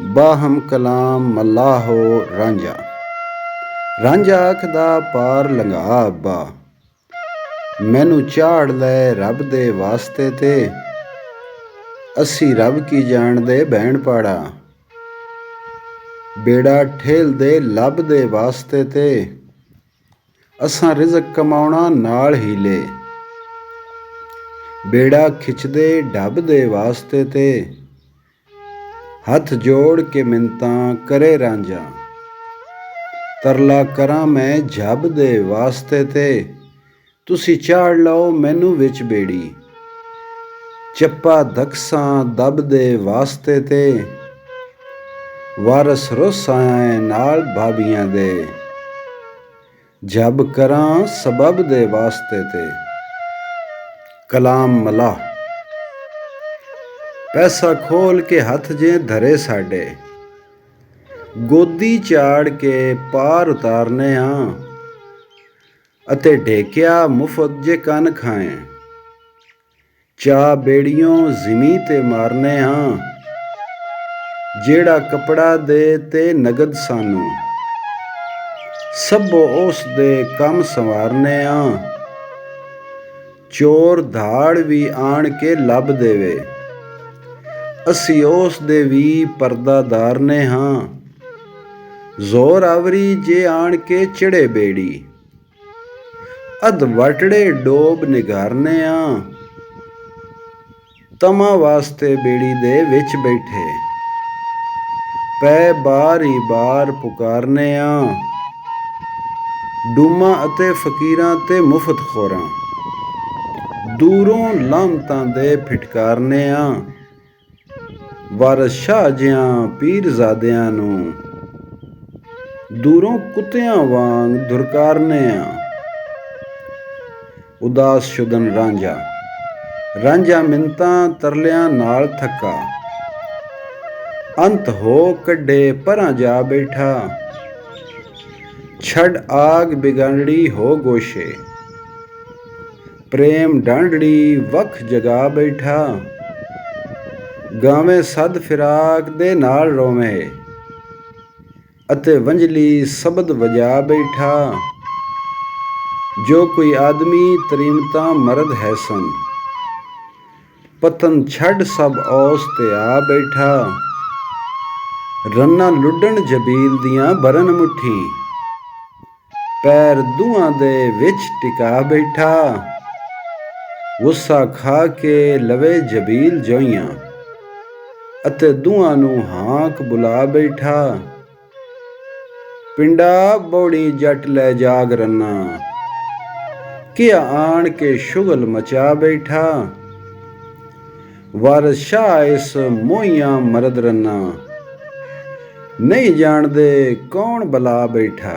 ਬਾਹਮ ਕਲਾਮ ਮੱਲਾਹੋ ਰਾਂਝਾ। ਰਾਂਝਾ ਆਖਦਾ ਪਾਰ ਲੰਘਾ ਅੱਬਾ, ਮੈਨੂੰ ਝਾੜ ਲੈ ਰੱਬ ਦੇ ਵਾਸਤੇ ਤੇ, ਅਸੀਂ ਰੱਬ ਕੀ ਜਾਣਦੇ ਭੈਣ ਪਾੜਾ। ਬੇੜਾ ਠੇਲਦੇ ਲੱਭ ਦੇ ਵਾਸਤੇ ਤੇ, ਅਸਾਂ ਰਿਜ਼ਕ ਕਮਾਉਣਾ ਨਾਲ ਹੀ ਲੇ। ਬੇੜਾ ਖਿੱਚਦੇ ਢੱਬ ਦੇ ਵਾਸਤੇ ਤੇ, ਹੱਥ ਜੋੜ ਕੇ ਮਿੰਨਤਾਂ ਕਰੇ ਰਾਂਝਾ। ਤਰਲਾ ਕਰਾਂ ਮੈਂ ਜੱਬ ਦੇ ਵਾਸਤੇ ਤੇ, ਤੁਸੀਂ ਚਾੜ ਲਓ ਮੈਨੂੰ ਵਿੱਚ ਬੇੜੀ। ਚੱਪਾ ਦਕਸਾਂ ਦੱਬ ਦੇ ਵਾਸਤੇ ਤੇ, ਵਾਰਸ ਰੁੱਸ ਆਇਆ ਨਾਲ ਭਾਬੀਆਂ ਦੇ। ਜੱਬ ਕਰਾਂ ਸਬਬ ਦੇ ਵਾਸਤੇ ਤੇ। ਕਲਾਮ ਮਲਾ। ਪੈਸਾ ਖੋਲ ਕੇ ਹੱਥ ਜੇ ਧਰੇ ਸਾਡੇ, ਗੋਦੀ ਝਾੜ ਕੇ ਪਾਰ ਉਤਾਰਨੇ ਹਾਂ, ਅਤੇ ਢੇਕਿਆ ਮੁਫਤ ਜੇ ਕੰਨ ਖਾਏ। ਚਾਹ ਬੇੜੀਓਂ ਜ਼ਿਮੀ ਤੇ ਮਾਰਨੇ ਹਾਂ, ਜਿਹੜਾ ਕੱਪੜਾ ਦੇ ਤੇ ਨਗਦ ਸਾਨੂੰ। ਸਭੋ ਉਸ ਦੇ ਕੰਮ ਸੰਵਾਰਨੇ ਹਾਂ, ਚੋਰ ਧਾੜ ਵੀ ਆਣ ਕੇ ਲੱਭ ਦੇਵੇ। ਅਸੀਂ ਉਸ ਦੇ ਵੀ ਪਰਦਾਦਾਰਨੇ ਹਾਂ, ਜ਼ੋਰ ਆਵਰੀ ਜੇ ਆਣ ਕੇ ਚੜੇ ਬੇੜੀ। ਅਧ ਵਟੜੇ ਡੋਬ ਨਿਗਾਰਨੇ ਹਾਂ, ਤਮਾ ਵਾਸਤੇ ਬੇੜੀ ਦੇ ਵਿੱਚ ਬੈਠੇ। ਪੈ ਬਾਰ ਹੀ ਬਾਰ ਪੁਕਾਰਨੇ ਹਾਂ, ਡੂਮਾਂ ਅਤੇ ਫਕੀਰਾਂ ਤੇ ਮੁਫਤ ਖੋਰਾਂ। ਦੂਰੋਂ ਲਾਹਮਤਾਂ ਦੇ ਫਿਟਕਾਰਨੇ ਹਾਂ, ਵਾਰਸ ਸ਼ਾਹ ਜਿਆਂ ਪੀਰਜ਼ਾਦਿਆਂ ਨੂੰ। ਦੂਰੋਂ ਕੁੱਤਿਆਂ ਵਾਂਗ ਧੁਰਕਾਰਨੇ ਹਾਂ। ਉਦਾਸ ਸ਼ੁਦਨ ਰਾਂਝਾ। ਰਾਂਝਾ ਮਿੰਨਤਾਂ ਤਰਲਿਆਂ ਨਾਲ ਥੱਕਾ, ਅੰਤ ਹੋ ਕੱਢੇ ਪਰਾਂ ਜਾ ਬੈਠਾ। ਛੱਡ ਆਗ ਬਿਗਾਂੜੀ ਹੋ ਗੋਸ਼ੇ, ਪ੍ਰੇਮ ਡਾਂਡੜੀ ਵੱਖ ਜਗਾ ਬੈਠਾ। ਗਾਵੇਂ ਸਦ ਫਿਰਾਕ ਦੇ ਨਾਲ ਰੋਵੇਂ, ਅਤੇ ਵੰਝਲੀ ਸਬਦ ਵਜਾ ਬੈਠਾ। ਜੋ ਕੋਈ ਆਦਮੀ ਤਰੀਮਤਾਂ ਮਰਦ ਹੈ ਸਨ, ਪਤਨ ਛੱਡ ਸਭ ਔਸ ਤੇ ਆ ਬੈਠਾ। ਰੰਨਾਂ ਲੁੱਡਣ ਜਬੀਲ ਦੀਆਂ ਬਰਨ ਮੁੱਠੀ, ਪੈਰ ਦੂਆਂ ਦੇ ਵਿੱਚ ਟਿਕਾ ਬੈਠਾ। ਗੁੱਸਾ ਖਾ ਕੇ ਲਵੇ ਜਬੀਲ ਜੋਈਆਂ, ਅਤੇ ਦੂਆਂ ਨੂੰ ਹਾਂਕ ਬੁਲਾ ਬੈਠਾ। ਪਿੰਡਾ ਬੌੜੀ ਜੱਟ ਲੈ ਜਾਗ ਰੰਨਾ, ਕਿਆ ਆਣ ਕੇ ਸ਼ੁਗਲ ਮਚਾ ਬੈਠਾ। ਵਾਰਸ ਸ਼ਾਹ ਇਸ ਮੋਹੀਆਂ ਮਰਦ ਰੰਨਾ, ਨਹੀਂ ਜਾਣਦੇ ਕੌਣ ਬਲਾ ਬੈਠਾ।